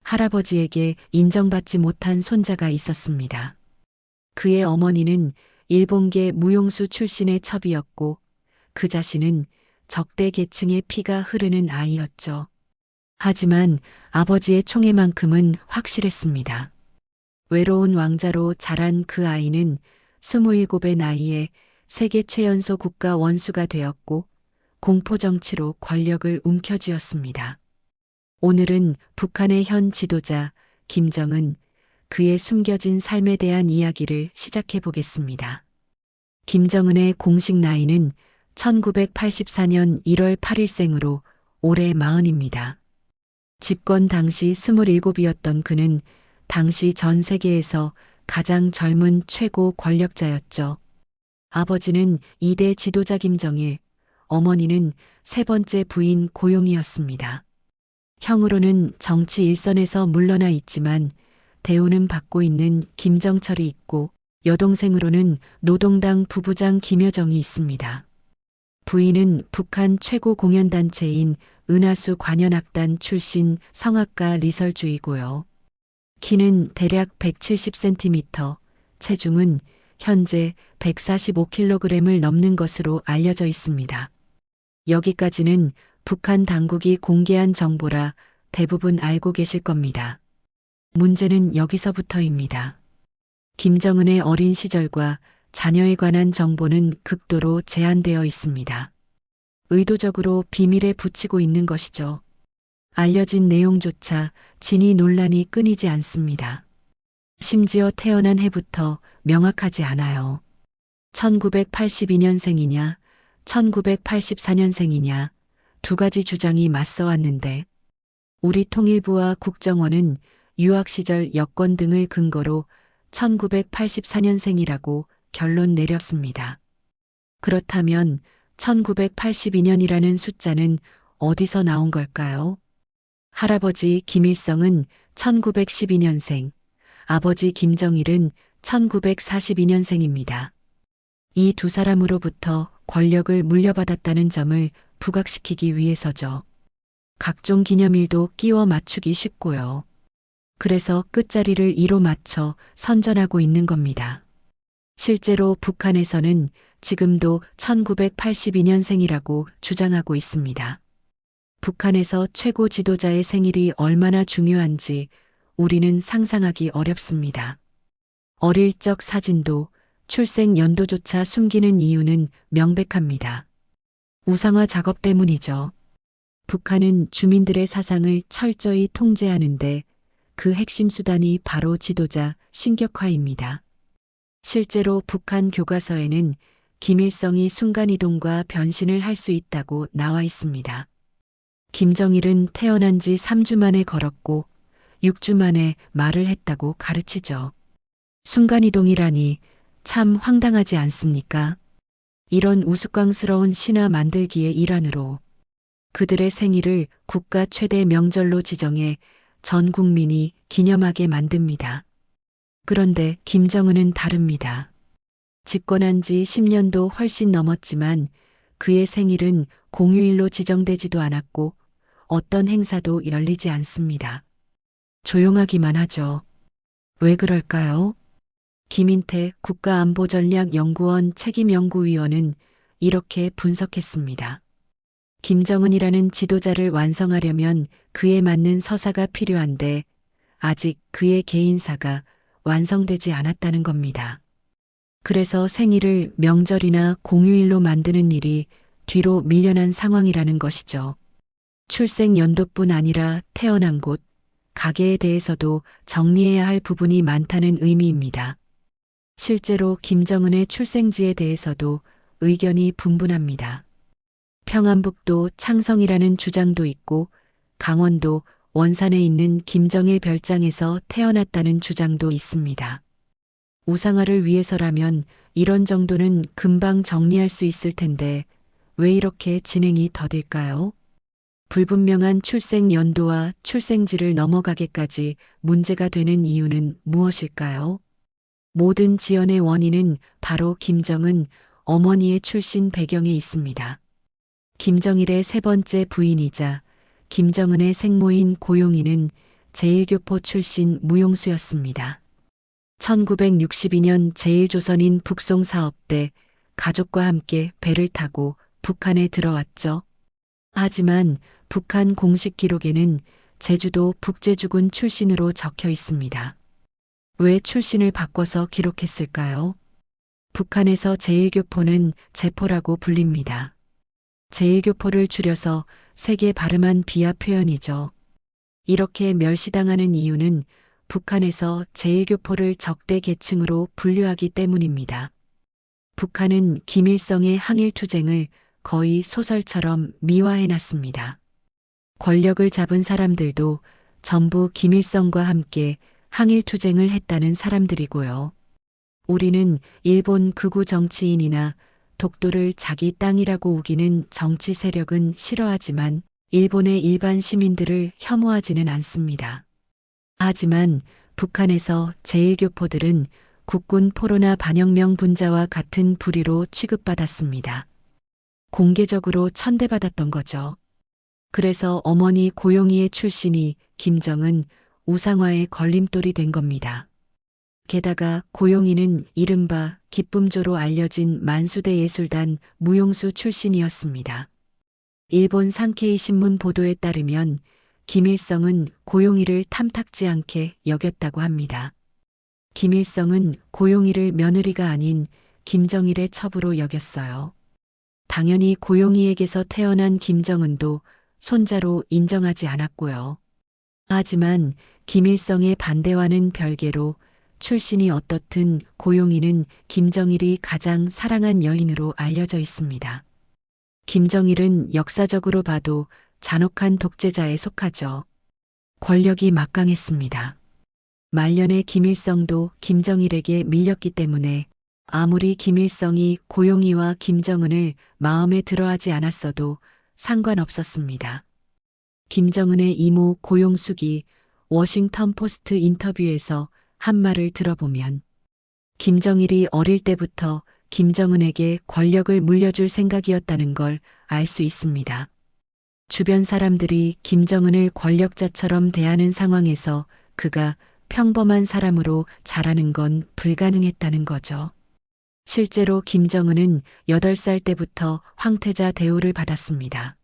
할아버지에게 인정받지 못한 손자가 있었습니다. 그의 어머니는 일본계 무용수 출신의 첩이었고 그 자신은 적대 계층의 피가 흐르는 아이였죠. 하지만 아버지의 총애만큼은 확실했습니다. 외로운 왕자로 자란 그 아이는 27의 나이에 세계 최연소 국가 원수가 되었고 공포 정치로 권력을 움켜쥐었습니다. 오늘은 북한의 현 지도자 김정은, 그의 숨겨진 삶에 대한 이야기를 시작해 보겠습니다. 김정은의 공식 나이는 1984년 1월 8일생으로 올해 40입니다. 집권 당시 27이었던 그는 당시 전 세계에서 가장 젊은 최고 권력자였죠. 아버지는 2대 지도자 김정일, 어머니는 세 번째 부인 고용이었습니다. 형으로는 정치 일선에서 물러나 있지만 대우는 받고 있는 김정철이 있고 여동생으로는 노동당 부부장 김여정이 있습니다. 부인은 북한 최고 공연단체인 은하수 관현악단 출신 성악가 리설주이고요. 키는 대략 170cm, 체중은 현재 145kg을 넘는 것으로 알려져 있습니다. 여기까지는 북한 당국이 공개한 정보라 대부분 알고 계실 겁니다. 문제는 여기서부터입니다. 김정은의 어린 시절과 자녀에 관한 정보는 극도로 제한되어 있습니다. 의도적으로 비밀에 붙이고 있는 것이죠. 알려진 내용조차 진위 논란이 끊이지 않습니다. 심지어 태어난 해부터 명확하지 않아요. 1982년생이냐, 1984년생이냐, 두 가지 주장이 맞서왔는데 우리 통일부와 국정원은 유학 시절 여권 등을 근거로 1984년생이라고 결론 내렸습니다. 그렇다면 1982년이라는 숫자는 어디서 나온 걸까요? 할아버지 김일성은 1912년생, 아버지 김정일은 1942년생입니다. 이 두 사람으로부터 권력을 물려받았다는 점을 부각시키기 위해서죠. 각종 기념일도 끼워 맞추기 쉽고요. 그래서 끝자리를 2로 맞춰 선전하고 있는 겁니다. 실제로 북한에서는 지금도 1982년생이라고 주장하고 있습니다. 북한에서 최고 지도자의 생일이 얼마나 중요한지 우리는 상상하기 어렵습니다. 어릴 적 사진도 출생 연도조차 숨기는 이유는 명백합니다. 우상화 작업 때문이죠. 북한은 주민들의 사상을 철저히 통제하는데 그 핵심 수단이 바로 지도자 신격화입니다. 실제로 북한 교과서에는 김일성이 순간이동과 변신을 할 수 있다고 나와 있습니다. 김정일은 태어난 지 3주 만에 걸었고 6주 만에 말을 했다고 가르치죠. 순간이동이라니 참 황당하지 않습니까? 이런 우스꽝스러운 신화 만들기의 일환으로 그들의 생일을 국가 최대 명절로 지정해 전 국민이 기념하게 만듭니다. 그런데 김정은은 다릅니다. 집권한 지 10년도 훨씬 넘었지만 그의 생일은 공휴일로 지정되지도 않았고 어떤 행사도 열리지 않습니다. 조용하기만 하죠. 왜 그럴까요? 김인태 국가안보전략연구원 책임연구위원은 이렇게 분석했습니다. 김정은이라는 지도자를 완성하려면 그에 맞는 서사가 필요한데 아직 그의 개인사가 완성되지 않았다는 겁니다. 그래서 생일을 명절이나 공휴일로 만드는 일이 뒤로 밀려난 상황이라는 것이죠. 출생 연도뿐 아니라 태어난 곳, 가계에 대해서도 정리해야 할 부분이 많다는 의미입니다. 실제로 김정은의 출생지에 대해서도 의견이 분분합니다. 평안북도 창성이라는 주장도 있고 강원도 원산에 있는 김정일 별장에서 태어났다는 주장도 있습니다. 우상화를 위해서라면 이런 정도는 금방 정리할 수 있을 텐데 왜 이렇게 진행이 더딜까요? 불분명한 출생 연도와 출생지를 넘어가게까지 문제가 되는 이유는 무엇일까요? 모든 지연의 원인은 바로 김정은 어머니의 출신 배경에 있습니다. 김정일의 세 번째 부인이자 김정은의 생모인 고용이는 제1교포 출신 무용수였습니다. 1962년 제1조선인 북송 사업 때 가족과 함께 배를 타고 북한에 들어왔죠. 하지만 북한 공식 기록에는 제주도 북제주군 출신으로 적혀 있습니다. 왜 출신을 바꿔서 기록했을까요? 북한에서 제1교포는 제포라고 불립니다. 제1교포를 줄여서 세게 발음한 비하 표현이죠. 이렇게 멸시당하는 이유는 북한에서 제1교포를 적대 계층으로 분류하기 때문입니다. 북한은 김일성의 항일투쟁을 거의 소설처럼 미화해놨습니다. 권력을 잡은 사람들도 전부 김일성과 함께 항일투쟁을 했다는 사람들이고요. 우리는 일본 극우 정치인이나 독도를 자기 땅이라고 우기는 정치 세력은 싫어하지만 일본의 일반 시민들을 혐오하지는 않습니다. 하지만 북한에서 제1교포들은 국군 포로나 반혁명 분자와 같은 부류로 취급받았습니다. 공개적으로 천대받았던 거죠. 그래서 어머니 고용이의 출신이 김정은, 우상화의 걸림돌이 된 겁니다. 게다가 고용이는 이른바 기쁨조로 알려진 만수대 예술단 무용수 출신이었습니다. 일본 상케이 신문 보도에 따르면 김일성은 고용이를 탐탁지 않게 여겼다고 합니다. 김일성은 고용이를 며느리가 아닌 김정일의 첩으로 여겼어요. 당연히 고용이에게서 태어난 김정은도 손자로 인정하지 않았고요. 하지만 김일성의 반대와는 별개로 출신이 어떻든 고용이는 김정일이 가장 사랑한 여인으로 알려져 있습니다. 김정일은 역사적으로 봐도 잔혹한 독재자에 속하죠. 권력이 막강했습니다. 말년의 김일성도 김정일에게 밀렸기 때문에 아무리 김일성이 고용이와 김정은을 마음에 들어하지 않았어도 상관없었습니다. 김정은의 이모 고용숙이 워싱턴 포스트 인터뷰에서 한 말을 들어보면 김정일이 어릴 때부터 김정은에게 권력을 물려줄 생각이었다는 걸 알 수 있습니다. 주변 사람들이 김정은을 권력자처럼 대하는 상황에서 그가 평범한 사람으로 자라는 건 불가능했다는 거죠. 실제로 김정은은 8살 때부터 황태자 대우를 받았습니다.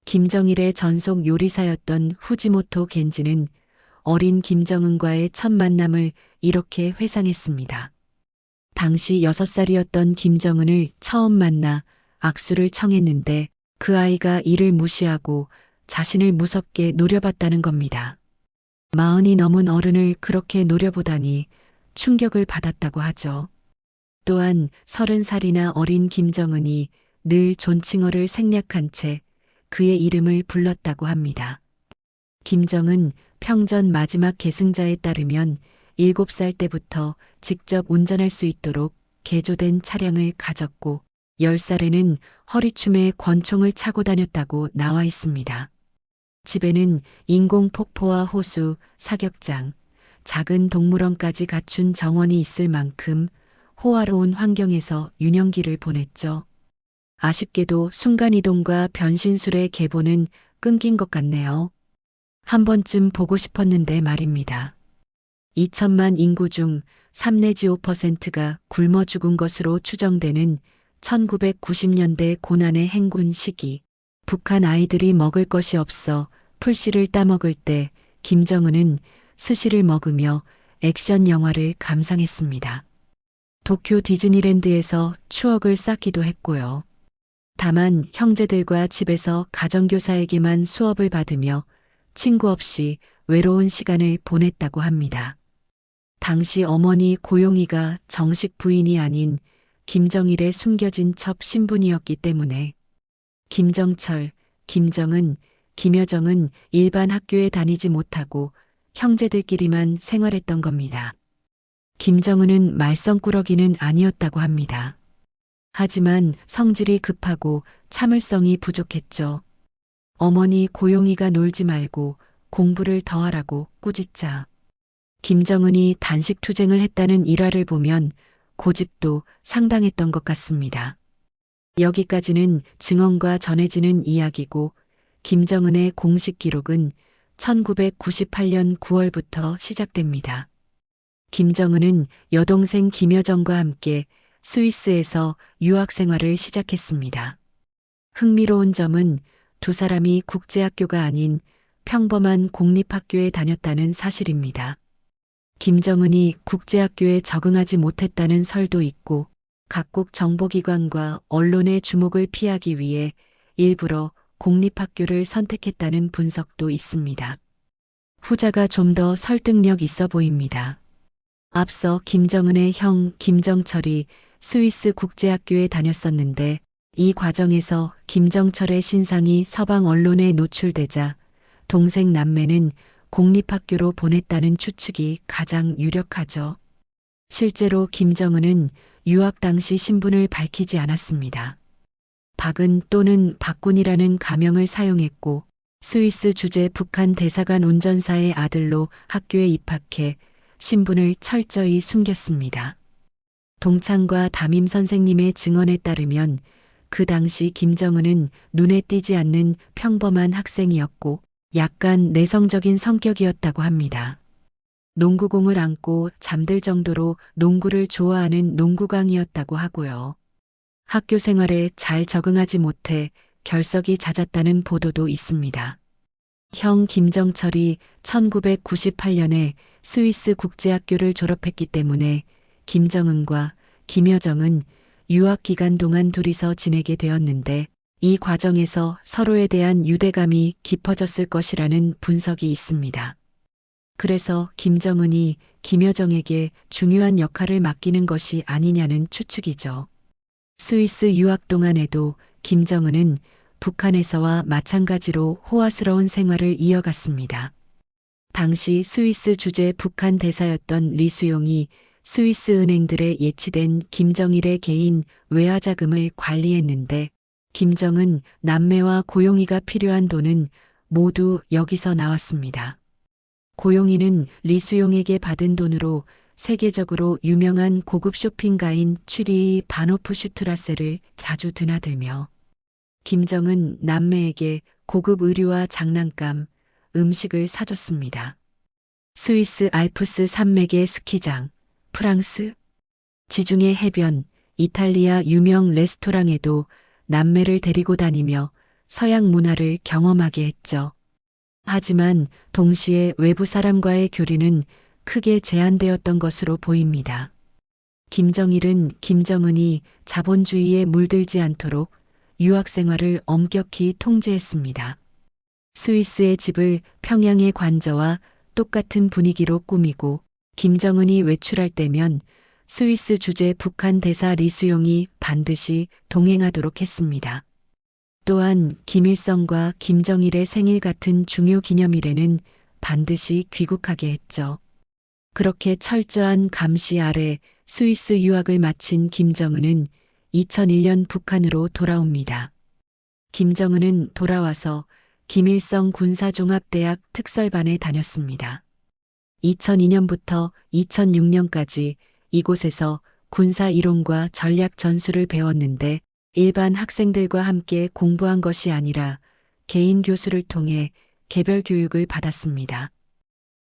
김정일의 전속 요리사였던 후지모토 겐지는 어린 김정은과의 첫 만남을 이렇게 회상했습니다. 당시 6살이었던 김정은을 처음 만나 악수를 청했는데 그 아이가 이를 무시하고 자신을 무섭게 노려봤다는 겁니다. 40이 넘은 어른을 그렇게 노려보다니 충격을 받았다고 하죠. 또한 30살이나 어린 김정은이 늘 존칭어를 생략한 채 그의 이름을 불렀다고 합니다. 김정은 평전 마지막 계승자에 따르면 7살 때부터 직접 운전할 수 있도록 개조된 차량을 가졌고 10살에는 허리춤에 권총을 차고 다녔다고 나와 있습니다. 집에는 인공폭포와 호수, 사격장, 작은 동물원까지 갖춘 정원이 있을 만큼 호화로운 환경에서 유년기를 보냈죠. 아쉽게도 순간이동과 변신술의 계보는 끊긴 것 같네요. 한 번쯤 보고 싶었는데 말입니다. 2천만 인구 중 3 내지 5%가 굶어 죽은 것으로 추정되는 1990년대 고난의 행군 시기, 북한 아이들이 먹을 것이 없어 풀씨를 따먹을 때 김정은은 스시를 먹으며 액션 영화를 감상했습니다. 도쿄 디즈니랜드에서 추억을 쌓기도 했고요. 다만 형제들과 집에서 가정교사에게만 수업을 받으며 친구 없이 외로운 시간을 보냈다고 합니다. 당시 어머니 고용이가 정식 부인이 아닌 김정일의 숨겨진 첩 신분이었기 때문에 김정철, 김정은, 김여정은 일반 학교에 다니지 못하고 형제들끼리만 생활했던 겁니다. 김정은은 말썽꾸러기는 아니었다고 합니다. 하지만 성질이 급하고 참을성이 부족했죠. 어머니 고용이가 놀지 말고 공부를 더 하라고 꾸짖자. 김정은이 단식투쟁을 했다는 일화를 보면 고집도 상당했던 것 같습니다. 여기까지는 증언과 전해지는 이야기고 김정은의 공식 기록은 1998년 9월부터 시작됩니다. 김정은은 여동생 김여정과 함께 스위스에서 유학 생활을 시작했습니다. 흥미로운 점은 두 사람이 국제학교가 아닌 평범한 공립학교에 다녔다는 사실입니다. 김정은이 국제학교에 적응하지 못했다는 설도 있고 각국 정보기관과 언론의 주목을 피하기 위해 일부러 공립학교를 선택했다는 분석도 있습니다. 후자가 좀 더 설득력 있어 보입니다. 앞서 김정은의 형 김정철이 스위스 국제학교에 다녔었는데 이 과정에서 김정철의 신상이 서방 언론에 노출되자 동생 남매는 공립학교로 보냈다는 추측이 가장 유력하죠. 실제로 김정은은 유학 당시 신분을 밝히지 않았습니다. 박은 또는 박군이라는 가명을 사용했고 스위스 주재 북한 대사관 운전사의 아들로 학교에 입학해 신분을 철저히 숨겼습니다. 동창과 담임 선생님의 증언에 따르면 그 당시 김정은은 눈에 띄지 않는 평범한 학생이었고 약간 내성적인 성격이었다고 합니다. 농구공을 안고 잠들 정도로 농구를 좋아하는 농구광이었다고 하고요. 학교 생활에 잘 적응하지 못해 결석이 잦았다는 보도도 있습니다. 형 김정철이 1998년에 스위스 국제학교를 졸업했기 때문에 김정은과 김여정은 유학 기간 동안 둘이서 지내게 되었는데 이 과정에서 서로에 대한 유대감이 깊어졌을 것이라는 분석이 있습니다. 그래서 김정은이 김여정에게 중요한 역할을 맡기는 것이 아니냐는 추측이죠. 스위스 유학 동안에도 김정은은 북한에서와 마찬가지로 호화스러운 생활을 이어갔습니다. 당시 스위스 주재 북한 대사였던 리수용이 스위스 은행들에 예치된 김정일의 개인 외화자금을 관리했는데 김정은 남매와 고용이가 필요한 돈은 모두 여기서 나왔습니다. 고용이는 리수용에게 받은 돈으로 세계적으로 유명한 고급 쇼핑가인 취리히 바노프슈트라세를 자주 드나들며 김정은 남매에게 고급 의류와 장난감, 음식을 사줬습니다. 스위스 알프스 산맥의 스키장, 프랑스, 지중해 해변, 이탈리아 유명 레스토랑에도 남매를 데리고 다니며 서양 문화를 경험하게 했죠. 하지만 동시에 외부 사람과의 교류는 크게 제한되었던 것으로 보입니다. 김정일은 김정은이 자본주의에 물들지 않도록 유학 생활을 엄격히 통제했습니다. 스위스의 집을 평양의 관저와 똑같은 분위기로 꾸미고 김정은이 외출할 때면 스위스 주재 북한 대사 리수용이 반드시 동행하도록 했습니다. 또한 김일성과 김정일의 생일 같은 중요 기념일에는 반드시 귀국하게 했죠. 그렇게 철저한 감시 아래 스위스 유학을 마친 김정은은 2001년 북한으로 돌아옵니다. 김정은은 돌아와서 김일성 군사종합대학 특설반에 다녔습니다. 2002년부터 2006년까지 이곳에서 군사 이론과 전략 전술을 배웠는데 일반 학생들과 함께 공부한 것이 아니라 개인 교수를 통해 개별 교육을 받았습니다.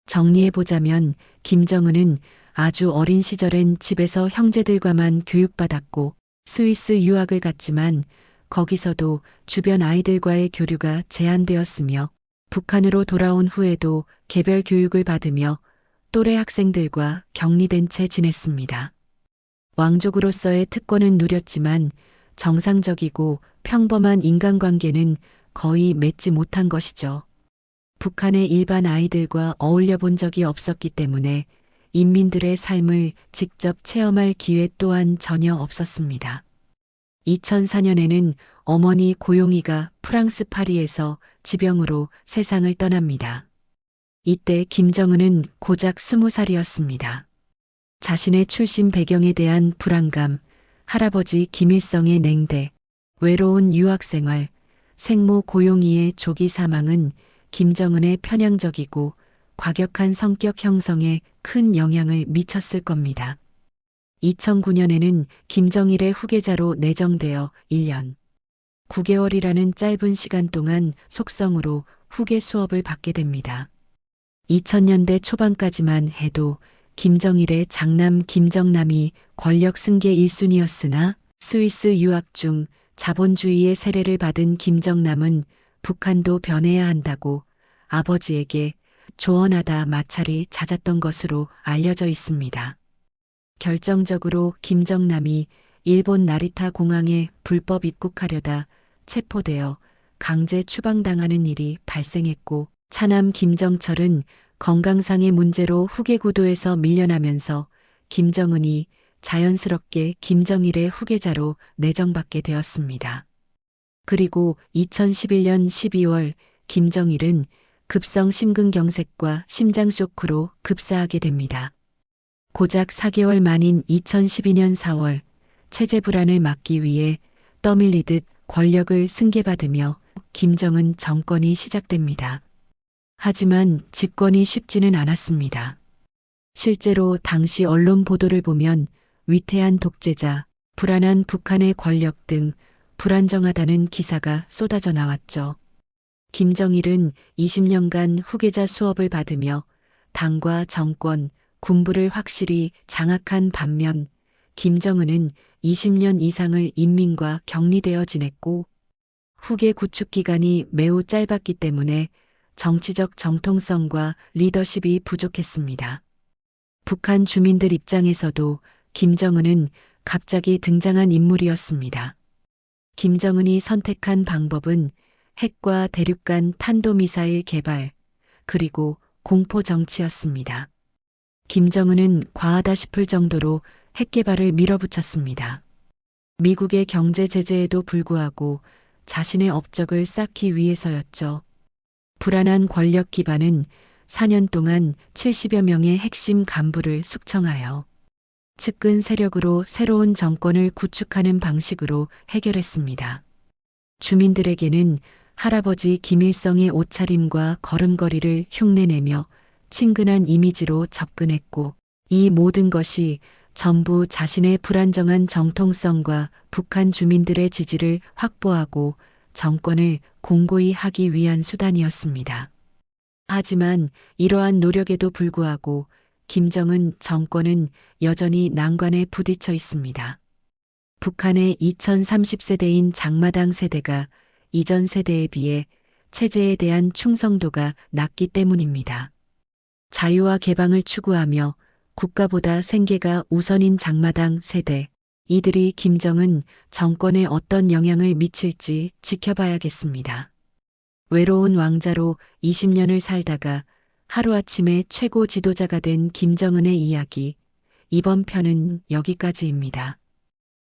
정리해보자면 김정은은 아주 어린 시절엔 집에서 형제들과만 교육받았고 스위스 유학을 갔지만 거기서도 주변 아이들과의 교류가 제한되었으며 북한으로 돌아온 후에도 개별 교육을 받으며 또래 학생들과 격리된 채 지냈습니다. 왕족으로서의 특권은 누렸지만 정상적이고 평범한 인간관계는 거의 맺지 못한 것이죠. 북한의 일반 아이들과 어울려 본 적이 없었기 때문에 인민들의 삶을 직접 체험할 기회 또한 전혀 없었습니다. 2004년에는 어머니 고용이가 프랑스 파리에서 지병으로 세상을 떠납니다. 이때 김정은은 고작 20살이었습니다. 자신의 출신 배경에 대한 불안감, 할아버지 김일성의 냉대, 외로운 유학생활, 생모 고용이의 조기 사망은 김정은의 편향적이고 과격한 성격 형성에 큰 영향을 미쳤을 겁니다. 2009년에는 김정일의 후계자로 내정되어 1년. 9개월이라는 짧은 시간 동안 속성으로 후계 수업을 받게 됩니다. 2000년대 초반까지만 해도 김정일의 장남 김정남이 권력 승계 1순위였으나 스위스 유학 중 자본주의의 세례를 받은 김정남은 북한도 변해야 한다고 아버지에게 조언하다 마찰이 잦았던 것으로 알려져 있습니다. 결정적으로 김정남이 일본 나리타 공항에 불법 입국하려다 체포되어 강제 추방당하는 일이 발생했고, 차남 김정철은 건강상의 문제로 후계 구도에서 밀려나면서 김정은이 자연스럽게 김정일의 후계자로 내정받게 되었습니다. 그리고 2011년 12월 김정일은 급성 심근경색과 심장쇼크로 급사하게 됩니다. 고작 4개월 만인 2012년 4월 체제 불안을 막기 위해 떠밀리듯 권력을 승계받으며 김정은 정권이 시작됩니다. 하지만 집권이 쉽지는 않았습니다. 실제로 당시 언론 보도를 보면 위태한 독재자, 불안한 북한의 권력 등 불안정하다는 기사가 쏟아져 나왔죠. 김정일은 20년간 후계자 수업을 받으며 당과 정권, 군부를 확실히 장악한 반면 김정은은 20년 이상을 인민과 격리되어 지냈고, 후계 구축 기간이 매우 짧았기 때문에 정치적 정통성과 리더십이 부족했습니다. 북한 주민들 입장에서도 김정은은 갑자기 등장한 인물이었습니다. 김정은이 선택한 방법은 핵과 대륙간 탄도미사일 개발, 그리고 공포 정치였습니다. 김정은은 과하다 싶을 정도로 핵 개발을 밀어붙였습니다. 미국의 경제 제재에도 불구하고 자신의 업적을 쌓기 위해서였죠. 불안한 권력 기반은 4년 동안 70여 명의 핵심 간부를 숙청하여 측근 세력으로 새로운 정권을 구축하는 방식으로 해결했습니다. 주민들에게는 할아버지 김일성의 옷차림과 걸음걸이를 흉내내며 친근한 이미지로 접근했고, 이 모든 것이 전부 자신의 불안정한 정통성과 북한 주민들의 지지를 확보하고 정권을 공고히 하기 위한 수단이었습니다. 하지만 이러한 노력에도 불구하고 김정은 정권은 여전히 난관에 부딪혀 있습니다. 북한의 2030세대인 장마당 세대가 이전 세대에 비해 체제에 대한 충성도가 낮기 때문입니다. 자유와 개방을 추구하며 국가보다 생계가 우선인 장마당 세대, 이들이 김정은 정권에 어떤 영향을 미칠지 지켜봐야겠습니다. 외로운 왕자로 20년을 살다가 하루아침에 최고 지도자가 된 김정은의 이야기, 이번 편은 여기까지입니다.